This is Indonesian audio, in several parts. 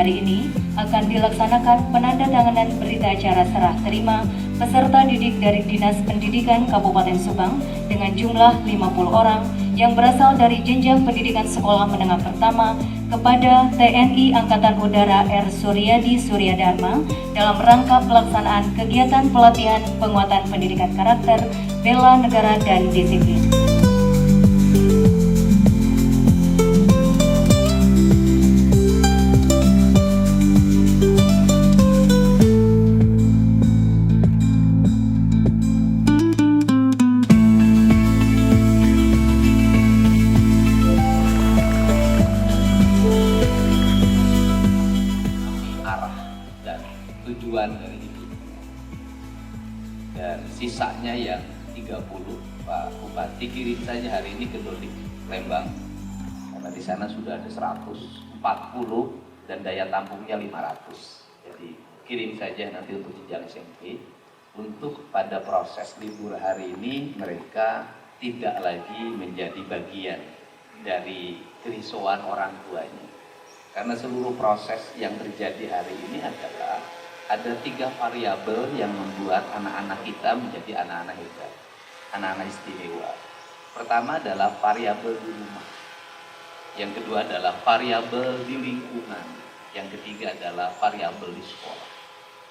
hari ini akan dilaksanakan penandatanganan berita acara serah terima peserta didik dari Dinas Pendidikan Kabupaten Subang dengan jumlah 50 orang yang berasal dari jenjang pendidikan sekolah menengah pertama kepada TNI Angkatan Udara R. Suryadi Suryadharma dalam rangka pelaksanaan kegiatan pelatihan penguatan pendidikan karakter, bela negara, dan disiplin. Tujuan dari itu, dan sisanya yang 30 Pak Bupati kirim saja hari ini ke Dodik Lembang, karena di sana sudah ada 140 dan daya tampungnya 500. Jadi kirim saja nanti untuk jenjang SMP. Untuk pada proses libur hari ini mereka tidak lagi menjadi bagian dari kerisauan orang tuanya, karena seluruh proses yang terjadi hari ini adalah ada 3 variabel yang membuat anak-anak kita menjadi anak-anak hebat, anak-anak istimewa. Pertama adalah variabel di rumah, yang kedua adalah variabel di lingkungan, yang ketiga adalah variabel di sekolah.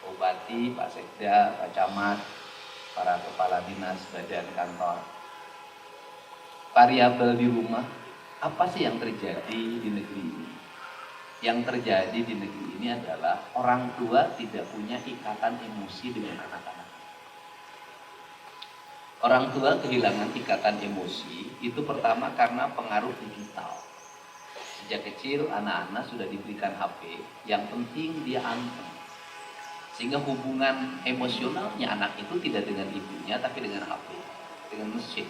Bupati, Pak Sekda, Pak Camat, para kepala dinas, badan kantor. Variabel di rumah, apa sih yang terjadi di negeri ini? Yang terjadi di negeri ini adalah orang tua tidak punya ikatan emosi dengan anak-anak. Orang tua kehilangan ikatan emosi itu pertama karena pengaruh digital. Sejak kecil anak-anak sudah diberikan HP, yang penting dia anteng. Sehingga hubungan emosionalnya anak itu tidak dengan ibunya tapi dengan HP, dengan mesin.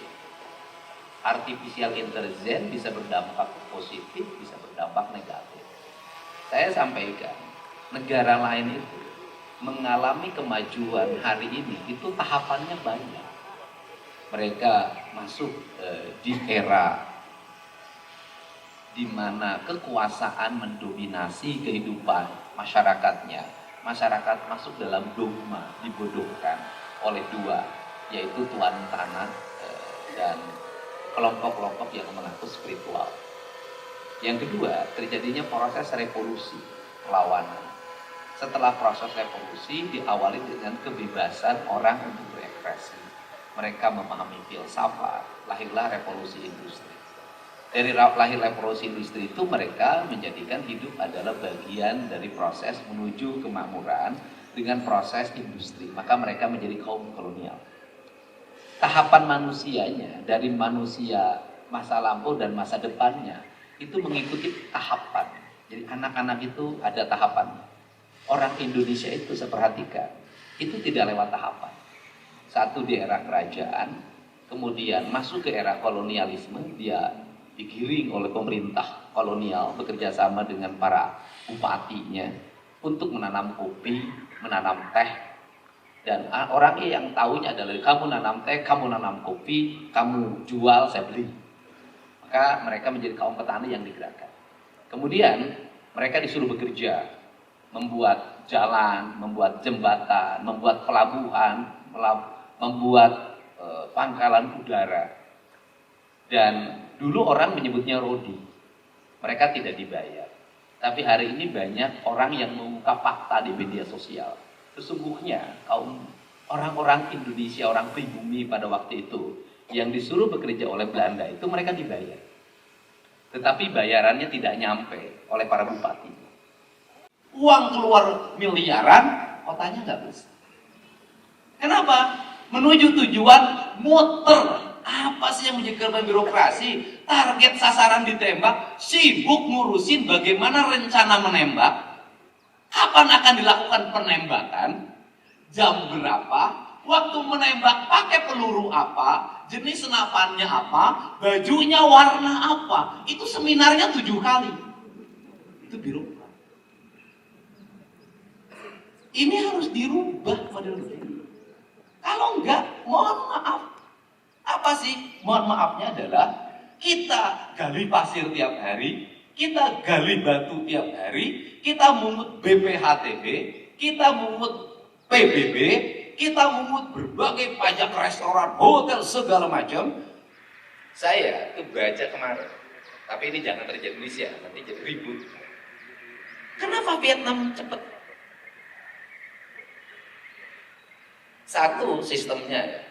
Artificial intelligence bisa berdampak positif, bisa berdampak negatif. Saya sampaikan, negara lain itu mengalami kemajuan hari ini, itu tahapannya banyak. Mereka masuk di era di mana kekuasaan mendominasi kehidupan masyarakatnya. Masyarakat masuk dalam dogma, dibodohkan oleh 2, yaitu tuan tanah dan kelompok-kelompok yang mengaku spiritual. Yang kedua, terjadinya proses revolusi, perlawanan. Setelah proses revolusi diawali dengan kebebasan orang untuk berekspresi. Mereka memahami filsafat, lahirlah revolusi industri. Dari lahir revolusi industri itu mereka menjadikan hidup adalah bagian dari proses menuju kemakmuran dengan proses industri. Maka mereka menjadi kaum kolonial. Tahapan manusianya dari manusia masa lampau dan masa depannya itu mengikuti tahapan. Jadi anak-anak itu ada tahapan. Orang Indonesia itu saya perhatikan, itu tidak lewat tahapan. Satu di era kerajaan, kemudian masuk ke era kolonialisme, dia digiring oleh pemerintah kolonial bekerja sama dengan para bupatinya untuk menanam kopi, menanam teh. Dan orang yang tahunya adalah kamu nanam teh, kamu nanam kopi, kamu jual, saya beli. Maka mereka menjadi kaum petani yang digerakkan. Kemudian mereka disuruh bekerja, membuat jalan, membuat jembatan, membuat pelabuhan, membuat pangkalan udara. Dan dulu orang menyebutnya rodi. Mereka tidak dibayar. Tapi hari ini banyak orang yang mengungkap fakta di media sosial. Sesungguhnya kaum orang-orang Indonesia, orang pribumi pada waktu itu yang disuruh bekerja oleh Belanda itu mereka dibayar. Tetapi bayarannya tidak nyampe oleh para bupati. Uang keluar miliaran, kotanya nggak bisa. Kenapa? Menuju tujuan muter. Apa sih yang menjadi birokrasi? Target sasaran ditembak, sibuk ngurusin bagaimana rencana menembak, kapan akan dilakukan penembakan, jam berapa, waktu menembak pakai peluru apa, jenis senapannya apa, bajunya warna apa. Itu seminarnya 7 kali. Itu birokrat. Ini harus dirubah model ini. Kalau enggak, mohon maaf. Apa sih? Mohon maafnya adalah kita gali pasir tiap hari, kita gali batu tiap hari, kita mungut BPHTB, kita mungut PBB, kita mungut berbagai pajak restoran, hotel, segala macam. Saya tuh baca kemarin, tapi ini jangan terjadi di Indonesia, nanti jadi ribut. Kenapa Vietnam cepat? Satu, sistemnya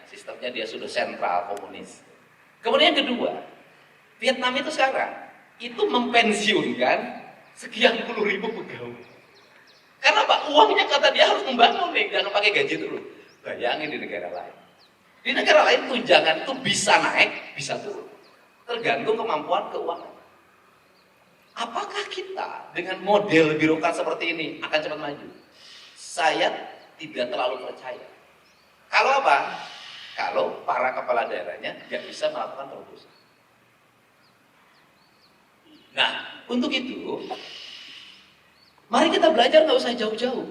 dia sudah sentral komunis. Kemudian yang kedua, Vietnam itu sekarang itu mempensiunkan sekian puluh ribu pegawai. Karena Pak, uangnya kata dia harus membangun nih, jangan pakai gaji terus. Bayangin di negara lain. Di negara lain tunjangan itu bisa naik, bisa turun. Tergantung kemampuan keuangan. Apakah kita dengan model birokrat seperti ini akan cepat maju? Saya tidak terlalu percaya. Kalau apa? Kalau para kepala daerahnya tidak bisa melakukan terobosan. Nah, untuk itu, mari kita belajar, nggak usah jauh-jauh.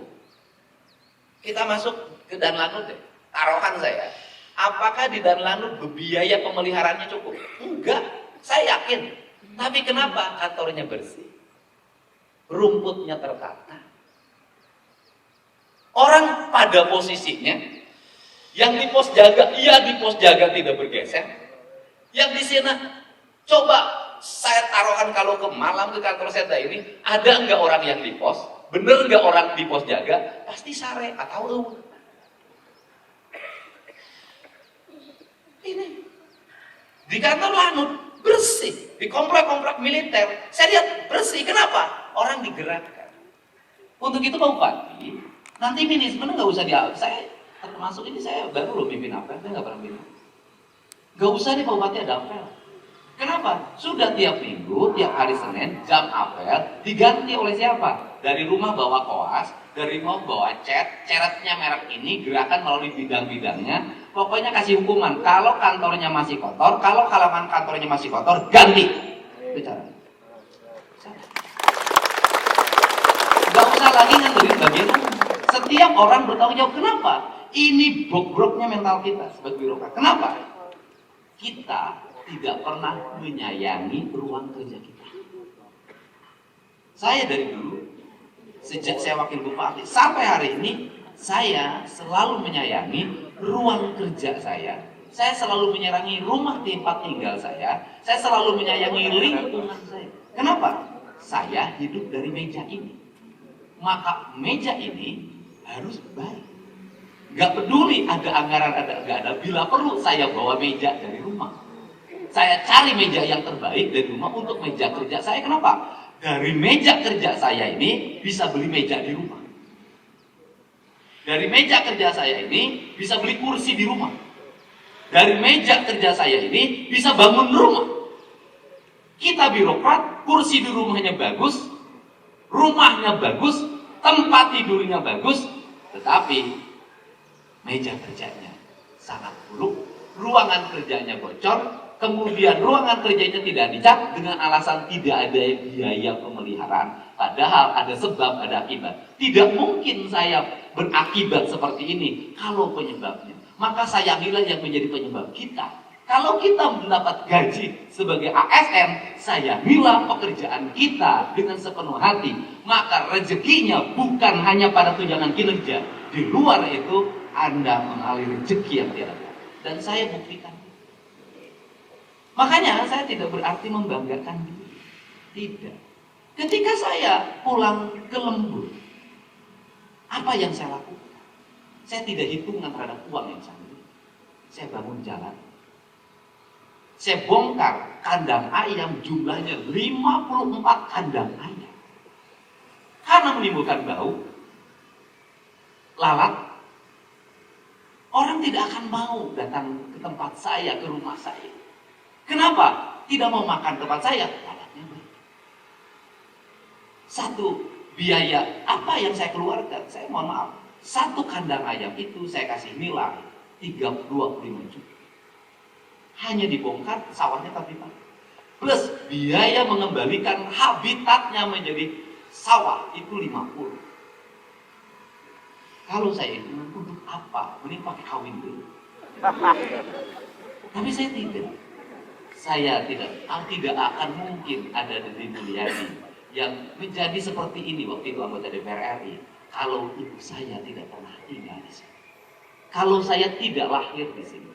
Kita masuk ke Danlanut deh. Taruhan saya, apakah di Danlanut biaya pemeliharaannya cukup? Enggak, saya yakin. Tapi kenapa kantornya bersih? Rumputnya tertata. Orang pada posisinya, yang di pos jaga, iya di pos jaga tidak bergeser. Yang di sana, coba saya taruhkan kalau ke malam ke kantor saya ini, ada nggak orang yang di pos? Bener nggak orang di pos jaga? Pasti sare atau ini di kantor Lanut bersih, di komplek-komplek militer saya lihat bersih. Kenapa? Orang digerakkan. Untuk itu Pak Bupati, nanti manajemen nggak usah saya termasuk ini, saya baru loh mimpin apel, saya nggak pernah mimpin. Nggak usah nih Pak Bupati ada apel. Kenapa? Sudah tiap minggu, tiap hari Senin, jam apel diganti oleh siapa? Dari rumah bawa koas, dari rumah bawa ceretnya merek ini, gerakan melalui bidang-bidangnya. Pokoknya kasih hukuman. Kalau kantornya masih kotor, kalau halaman kantornya masih kotor, ganti. Itu caranya. Gak usah lagi ngandelin bagian umum. Setiap orang bertanggung jawab. Kenapa? Ini bobroknya mental kita sebagai birokrat. Kenapa? Kita tidak pernah menyayangi ruang kerja kita. Saya dari dulu, sejak saya wakil bupati sampai hari ini, saya selalu menyayangi ruang kerja saya. Saya selalu menyayangi rumah tempat tinggal saya selalu menyayangi lingkungan saya. Kenapa? Saya hidup dari meja ini. Maka meja ini harus baik. Gak peduli ada anggaran, ada gak ada. Bila perlu saya bawa meja dari rumah. Saya cari meja yang terbaik dari rumah untuk meja kerja saya. Kenapa? Dari meja kerja saya ini bisa beli meja di rumah. Dari meja kerja saya ini bisa beli kursi di rumah. Dari meja kerja saya ini bisa bangun rumah. Kita birokrat, kursi di rumahnya bagus, rumahnya bagus, tempat tidurnya bagus, tetapi meja kerjanya sangat buruk, ruangan kerjanya bocor. Kemudian ruangan kerjanya tidak dicat dengan alasan tidak ada biaya pemeliharaan. Padahal ada sebab, ada akibat. Tidak mungkin saya berakibat seperti ini kalau penyebabnya. Maka sayangilah yang menjadi penyebab kita. Kalau kita mendapat gaji sebagai ASN, sayangilah pekerjaan kita dengan sepenuh hati. Maka rezekinya bukan hanya pada tunjangan kinerja. Di luar itu Anda mengalir rezeki yang tiada. Dan saya buktikan. Makanya saya tidak berarti membanggakan diri. Tidak. Ketika saya pulang ke Lembur, apa yang saya lakukan? Saya tidak hitungan terhadap uang yang saya beli. Saya bangun jalan. Saya bongkar kandang ayam, jumlahnya 54 kandang ayam. Karena menimbulkan bau, lalat, orang tidak akan mau datang ke tempat saya, ke rumah saya. Kenapa? Tidak mau makan tempat saya? Lalatnya baik. Satu, biaya apa yang saya keluarkan? Saya mohon maaf, satu kandang ayam itu saya kasih nilai 25 juta. Hanya dibongkar, sawahnya tapi pakai. Plus biaya mengembalikan habitatnya menjadi sawah itu 50. Kalau saya itu untuk apa? Mending pakai kawin dulu. Tapi saya tidak. Saya tidak akan mungkin ada Deddy Mulyadi yang menjadi seperti ini waktu itu anggota DPR RI kalau ibu saya tidak pernah tinggal di sini. Kalau saya tidak lahir di sini.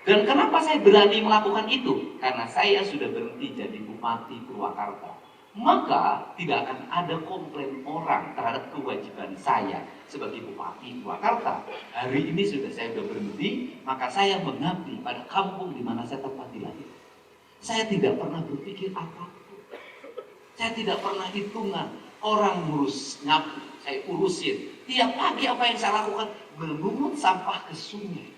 Dan kenapa saya berani melakukan itu? Karena saya sudah berhenti jadi Bupati Purwakarta. Maka tidak akan ada komplain orang terhadap kewajiban saya sebagai Bupati Purwakarta. Hari ini saya sudah berhenti, maka saya mengabdi pada kampung di mana saya tempat dilahirkan. Saya tidak pernah berpikir apapun. Saya tidak pernah hitungan. Orang ngurus nyapu, saya urusin. Tiap pagi apa yang saya lakukan? Memungut sampah ke sungai.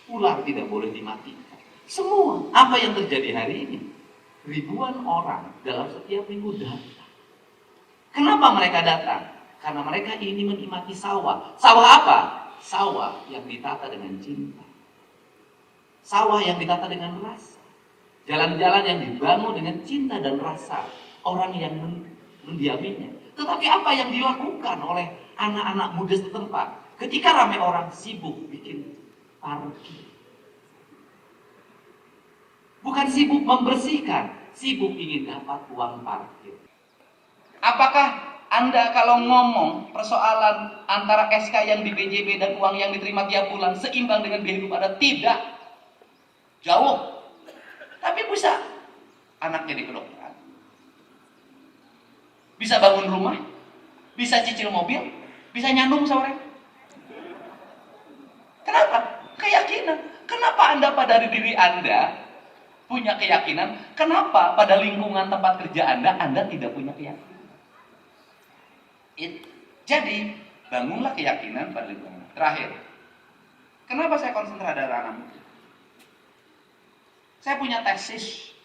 Ular tidak boleh dimatikan. Semua. Apa yang terjadi hari ini? Ribuan orang dalam setiap minggu datang. Kenapa mereka datang? Karena mereka ingin menikmati sawah. Sawah apa? Sawah yang ditata dengan cinta. Sawah yang ditata dengan rasa. Jalan-jalan yang dibangun dengan cinta dan rasa orang yang mendiaminya. Tetapi apa yang dilakukan oleh anak-anak muda setempat? Ketika ramai orang sibuk bikin parkir. Bukan sibuk membersihkan, sibuk ingin dapat uang parkir. Apakah Anda kalau ngomong persoalan antara SK yang di BJB dan uang yang diterima tiap bulan seimbang dengan biaya hidup Anda? Tidak. Jauh. Tapi bisa anaknya di kedokteran, bisa bangun rumah, bisa cicil mobil, bisa nyandung seorang. Kenapa? Keyakinan. Kenapa Anda pada diri Anda punya keyakinan? Kenapa pada lingkungan tempat kerja Anda tidak punya keyakinan? Jadi, bangunlah keyakinan pada lingkungan. Terakhir, kenapa saya konsentrasi pada anak muda? Saya punya tesis,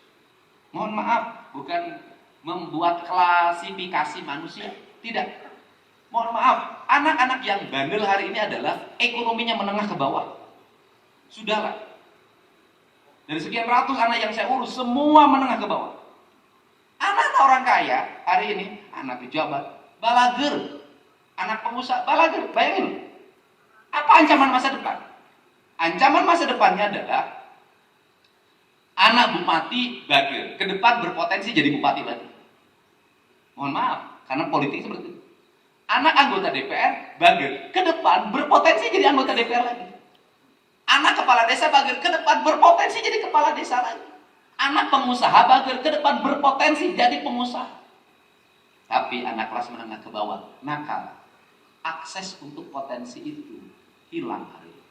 mohon maaf, bukan membuat klasifikasi manusia, tidak. Mohon maaf, anak-anak yang bandel hari ini adalah ekonominya menengah ke bawah. Sudahlah. Dari sekian ratus anak yang saya urus, semua menengah ke bawah. Anak-anak orang kaya hari ini, anak pejabat, balager, anak pengusaha, balager. Bayangin, apa ancaman masa depan? Ancaman masa depannya adalah anak bupati bager, ke depan berpotensi jadi bupati lagi. Mohon maaf, karena politik seperti itu. Anak anggota DPR bager, ke depan berpotensi jadi anggota DPR lagi. Anak kepala desa bager, ke depan berpotensi jadi kepala desa lagi. Anak pengusaha bager, ke depan berpotensi jadi pengusaha. Tapi anak kelas menengah ke bawah, nakal. Akses untuk potensi itu hilang hari ini.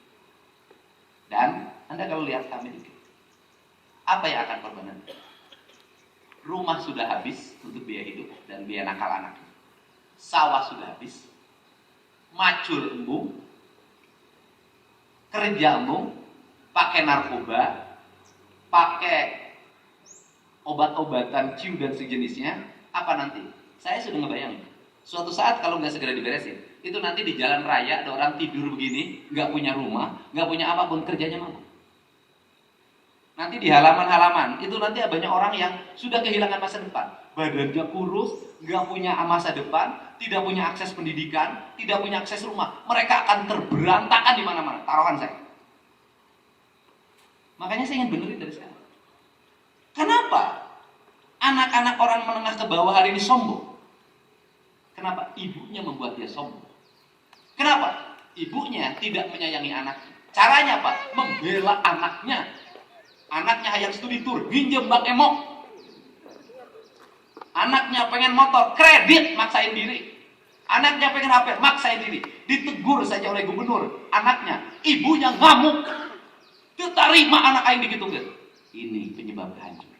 Dan Anda kalau lihat kami dikit, apa yang akan korban Anda? Rumah sudah habis untuk biaya hidup dan biaya nakal anak. Sawah sudah habis. Macul embung. Kerja embung. Pakai narkoba. Pakai obat-obatan ciu dan sejenisnya. Apa nanti? Saya sudah ngebayangin. Suatu saat kalau nggak segera diberesin, itu nanti di jalan raya ada orang tidur begini, nggak punya rumah, nggak punya apapun, kerjanya mampu. Nanti di halaman-halaman, itu nanti banyak orang yang sudah kehilangan masa depan. Badannya kurus, nggak punya masa depan, tidak punya akses pendidikan, tidak punya akses rumah. Mereka akan terberantakan di mana-mana, taruhan saya. Makanya saya ingin benerin dari sekarang. Kenapa anak-anak orang menengah ke bawah hari ini sombong? Kenapa? Ibunya membuat dia sombong. Kenapa? Ibunya tidak menyayangi anaknya. Caranya apa? Membela anaknya. Anaknya hayang studi tur, pinjem Bang Emok. Anaknya pengen motor, kredit, maksain diri. Anaknya pengen HP, maksain diri. Ditegur saja oleh gubernur. Anaknya, ibunya ngamuk. Terima anak aing begitu kan. Ini penyebab hancur.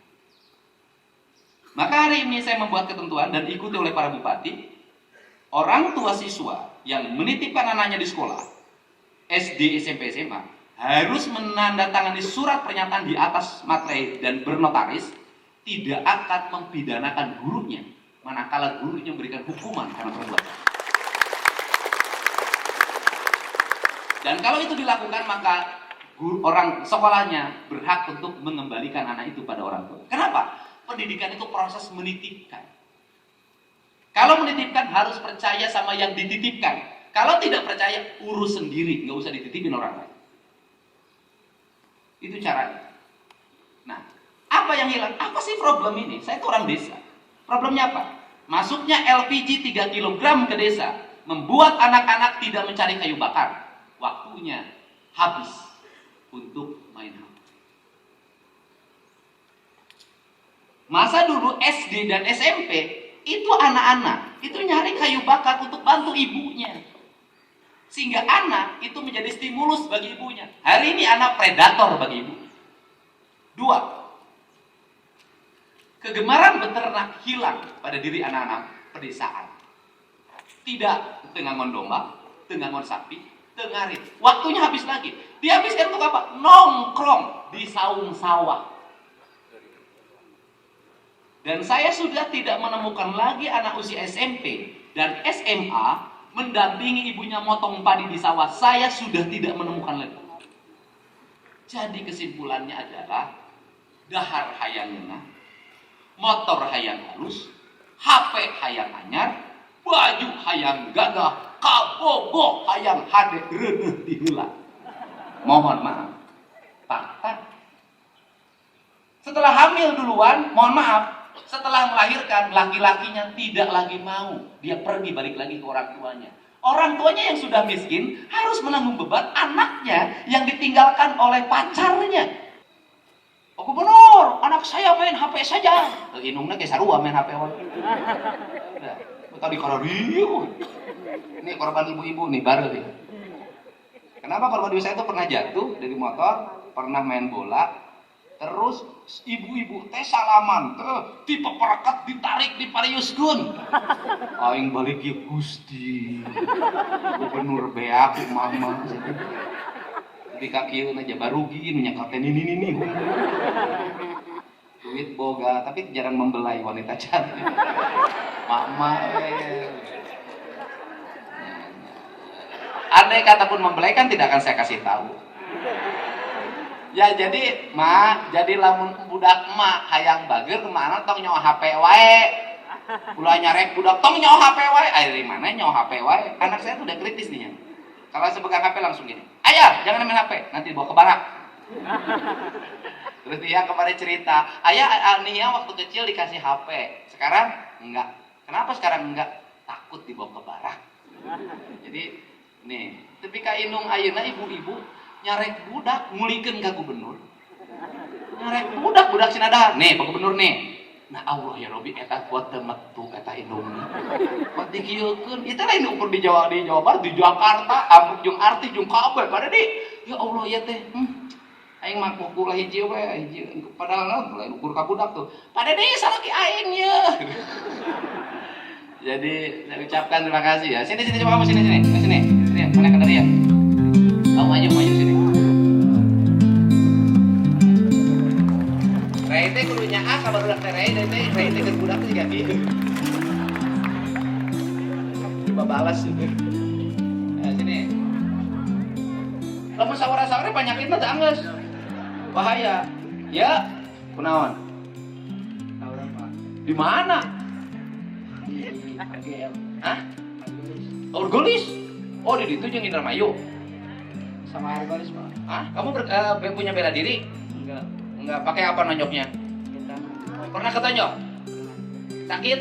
Maka hari ini saya membuat ketentuan dan diikuti oleh para bupati. Orang tua siswa yang menitipkan anaknya di sekolah, SD, SMP, SMA, harus menandatangani surat pernyataan di atas materai dan bernotaris tidak akan mempidanakan gurunya manakala gurunya memberikan hukuman karena perbuatan. Dan kalau itu dilakukan maka orang sekolahnya berhak untuk mengembalikan anak itu pada orang tua. Kenapa? Pendidikan itu proses menitipkan. Kalau menitipkan harus percaya sama yang dititipkan. Kalau tidak percaya urus sendiri, nggak usah dititipin orang lain. Itu caranya. Nah, Apa yang hilang? Apa sih problem ini? Saya itu orang desa. Problemnya apa? Masuknya LPG 3 kg ke desa membuat anak-anak tidak mencari kayu bakar. Waktunya habis untuk main HP. Masa dulu SD dan SMP itu anak-anak itu nyari kayu bakar untuk bantu ibunya. Sehingga anak itu menjadi stimulus bagi ibunya. Hari ini anak predator bagi ibu. 2. Kegemaran beternak hilang pada diri anak-anak pedesaan. Tidak tengangon domba, tengangon sapi, tengarit. Waktunya habis lagi. Dihabiskan untuk apa? Nongkrong di saung sawah. Dan saya sudah tidak menemukan lagi anak usia SMP dan SMA mendampingi ibunya motong padi di sawah. Saya sudah tidak menemukan lagi. Jadi kesimpulannya adalah dahar hayang ngeunah, motor hayang halus, HP hayang anyar, baju hayang gagah, kabogoh hayang hade reuneuh di heula. Mohon maaf, fakta. Setelah hamil duluan, mohon maaf, setelah melahirkan, laki-lakinya tidak lagi mau. Dia pergi balik lagi ke orang tuanya. Orang tuanya yang sudah miskin harus menanggung beban anaknya yang ditinggalkan oleh pacarnya. Pak Gubernur, anak saya main HP saja. Inungna ge sarua main HP wae. Tadi kararieu. Ini korban ibu-ibu nih baru nih. Kenapa korban ibu saya itu pernah jatuh dari motor, pernah main bola. Terus ibu-ibu teh salaman teh dipepereket ditarik dipariuskeun. Aing balik ieu Gusti. Gubernur beak mama. Di kakieun aja barugiin nya katen ini. Duit boga tapi jarang membelai wanita cantik. Mama andai kata pun membelai kan tidak akan saya kasih tahu. Ya jadi mak, jadi lamun budak emak hayang bager kemana tong nyawa HP wae. Ulah nyarek budak tong nyawa HP wae. Dari mana nyawa HP wae? Anak saya tuh udah kritis nih ya. Kalau saya pegang HP langsung gini. Ayah, jangan main HP, nanti bawa ke barak. Terus dia kemarin cerita, ayah Nia waktu kecil dikasih HP, sekarang enggak. Kenapa sekarang enggak? Takut dibawa ke barak. Jadi nih, tapi ka indung ayeuna ibu-ibu nyarek budak ngulikeun ka gubernur. Nyarek budak sinadahar. Nih, Pak Gubernur nih. Nah Allah ya Robi eta kuat teu metu eta indungna. Kuat dikieukeun. Itu lain ukur di Jawa Barat, di Jakarta, amuk jeung arti jeung kabeh pada di. Ya Allah ya teh. Aing mah ukur hiji we, hiji padahal lain ukur ka budak tuh. Pada deui salaki aing ye. Jadi saya ucapkan terima kasih ya. Sini coba kamu sini. Sini, mana kadari ya? Kamu maju sini. Rai teh kudunya A ka barudak teh Rai teh keur budak teh jadi. Coba balas juga. Nah, sini. Lamun sawara-sawara banyakin mah teu anggeus. Bahaya. Ya, kunaon? Sawara Pak. Di mana? Di AGL. Hah? Orgolis. Oh, di ditu jeung Indramayu. Sama Argolis Pak. Ah, kamu punya bela diri? Enggak. Pakai apa nonyoknya? Pernah ketonjok? Sakit?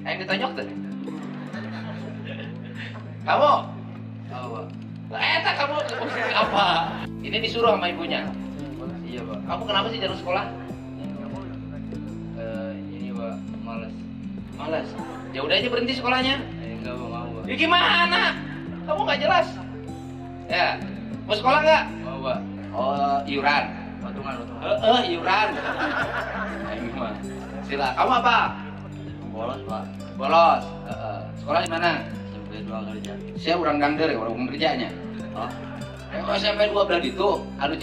Ayo ketonjok tuh. Kamu? Oh, eta kamu apa? Ini disuruh sama ibunya. Iya Pak. Kamu kenapa sih jarang sekolah? Ini Pak, malas. Ya udah aja berhenti sekolahnya. Enggak mau Pak. Ya gimana? Kamu nggak jelas. Ya, mau sekolah nggak? Mau Pak. Oh, iuran. Patungan. Iuran. Ayo mah. Sila. Kamu apa? Bolos Pak. Bolos. Sekolah di mana? SMP 2 kerja. Saya orang gangder ya, orang kerjanya. Oh. SMP 2 berarti itu anu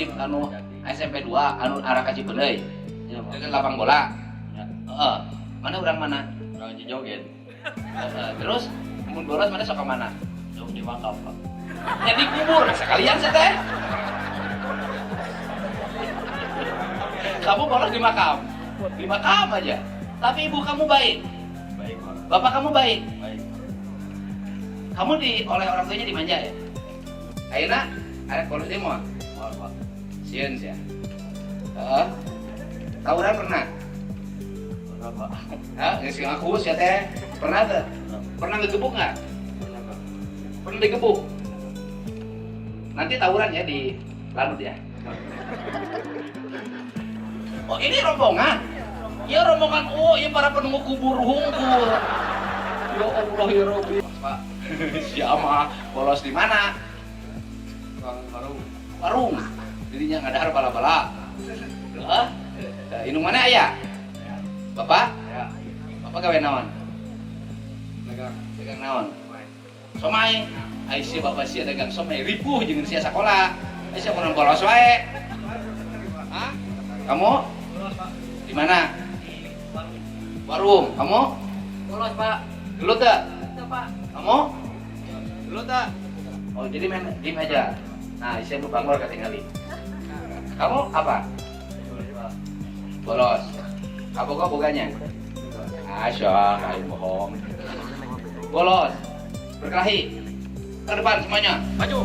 SMP 2 anu arah ka Cipeuleuy. Iya, dekat lapang bola. Ya. Mana orang mana? Orang Cijoget. Terus mun bolos mana sok ka mana? Sok di makam, Pak. Jadi kubur sekalian saya teh. Kamu bolos di makam. Di makam aja. Tapi ibu kamu baik. Baik, Pak. Bapak kamu baik. Baik. Kamu oleh orang tuanya dimanja ya? Ayeuna arek bolos teh moal. Moal, Pak. Sieun sia. Tawuran pernah? Pernah, Pak. Hah? Nggak sih ngaku sih teh. Pernah tuh? Pernah ngegebuk nggak? Pernah digebuk? Nanti tawuran ya di Lanut ya. Oh ini rombongan? Ya rombongan. Oh iya para penunggu kubur hungkul. Ya Allah ya Rabbi. Pak, siapa? Bolos di mana? Warung. Warung. Jadinya ngadahar bala-bala. Hah? Inung mana ayah? Bapak? Ya. Bapak gawe naon? Dagang. Dagang naon? Somai. Aisyah bapak sia dagang somai ripuh jeung sia sakola. Aisyah mun bolos wae. Hah? Kamu? Bolos, Pak. Di mana? Warung. Warung. Kamu? Bolos, Pak. Dulu tak? Itu, Pak. Kamu? Dulu tak? Oh jadi main game aja. Nah, Aisyah mau bangun ketinggali. Kamu apa? Bolos, Pak. Bolos. Kamu kok boganya? Asyik, kayu bohong. Bolos. Berkelahi. Ke depan semuanya. Maju.